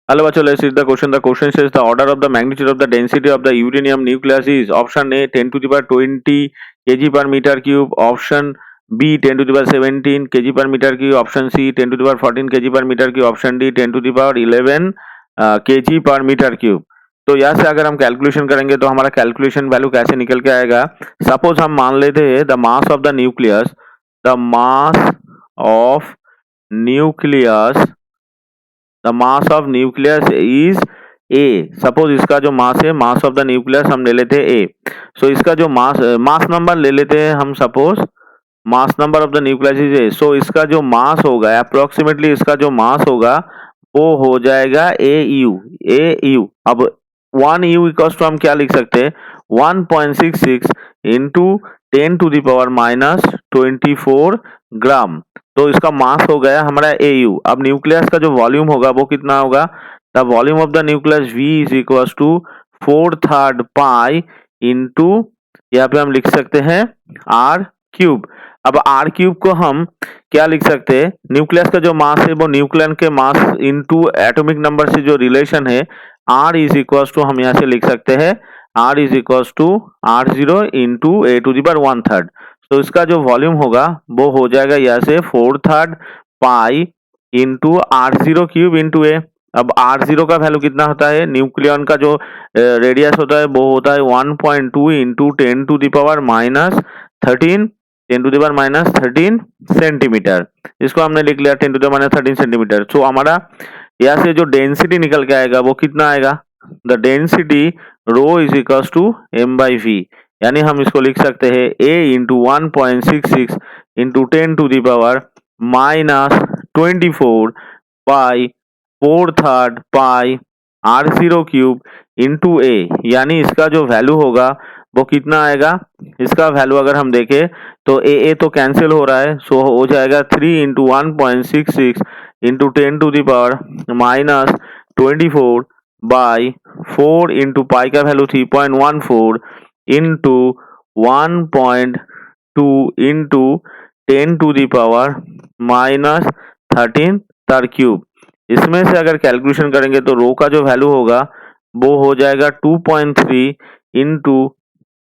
Hello, bachcho, let's read the question. The question says the order of the magnitude of the density of the uranium nucleus is option A 10 to the power 20 kg per meter cube, option B 10 to the power 17 kg per meter cube, option C 10 to the power 14 kg per meter cube, option D 10 to the power 11 kg per meter cube. तो यहाँ से अगर हम calculation करेंगे तो हमारा calculation value कैसे निकल के आएगा। सपोज हम मान लेते हैं the mass of the nucleus, the mass of nucleus the mass of nucleus is A. Suppose इसका जो मास है, मास ऑफ द न्यूक्लियस हम ले लेते हैं ए। सो इसका जो मास नंबर ले लेते हैं हम, suppose mass number of the nucleus is A. So इसका जो मास होगा अप्रोक्सीमेटली, इसका जो मास होगा वो हो जाएगा ए यू। अब 1 यू इक्वल्स टू हम क्या लिख सकते हैं, 1.66 into 10 to the power minus 24 gram. तो इसका मास हो गया हमारा एयू। अब न्यूक्लियस का जो वॉल्यूम होगा वो कितना होगा, the volume of the nucleus V is equal to 4/3 pi into, यहाँ पे हम लिख सकते हैं R क्यूब। अब R क्यूब को हम क्या लिख सकते हैं, न्यूक्लियस का जो मास है वो न्यूक्लियन के मास इंटू एटॉमिक नंबर से जो रिलेशन है R इज इक्वल टू, हम यहाँ से लिख सकते हैं R is equal to R0 into A to the power 1/3। तो इसका जो वॉल्यूम होगा वो हो जाएगा यहाँ से 4/3 pi into R0 cube into A. अब R0 का वैल्यू कितना होता है, न्यूक्लियन का जो रेडियस होता है वो होता है 1.2 into 10 to the power minus 13 10 to the power minus 13 centimetre. इसको हमने लिख लिया 10 to the power minus 13 centimetre. तो हमारा यहाँ से जो डेंसिटी निकल के आएगा वो कितना आएगा, the density rho is equal to m by V. यानी हम इसको लिख सकते हैं a into 1.66 into 10 to the power minus 24 by 4/3 pi R0 cube into a। यानी इसका जो वैल्यू होगा वो कितना आएगा, इसका वैल्यू अगर हम देखें तो ए तो कैंसिल हो रहा है, सो हो जाएगा 3 into 1.66 into 10 to the power minus 24 by 4 into pi का value 3.14 into 1.2 into 10 to the power minus 13 तर क्यूब। इसमें से अगर कैलकुलेशन करेंगे तो रो का जो वैल्यू होगा वो हो जाएगा 2.3 into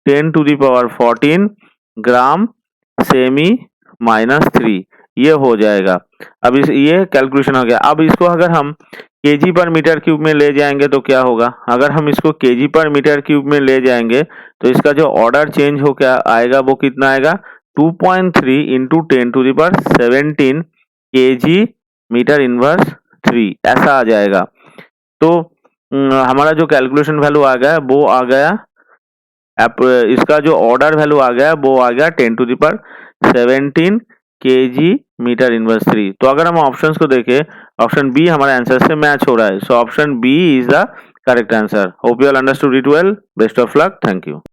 10 to the power 14 gram सेमी माइनस 3, ये हो जाएगा। अब ये कैलकुलेशन हो गया। अब इसको अगर हम केजी पर मीटर क्यूब में ले जाएंगे तो क्या होगा, अगर हम इसको केजी पर मीटर क्यूब में ले जाएंगे तो इसका जो ऑर्डर चेंज हो क्या आएगा, वो कितना आएगा 2.3 into 10 to the power 17 KG metre inverse 3, ऐसा आ जाएगा। तो हमारा जो कैलकुलेशन वैल्यू आ गया वो आ गया, इसका जो ऑर्डर वैल्यू आ गया वो आ गया 10 to the power 17 KG metre inverse 3। तो अगर हम ऑप्शंस को देखें, ऑप्शन बी हमारे आंसर से मैच हो रहा है। So option B is the correct answer. Hope you all understood it well. Best of luck. Thank you.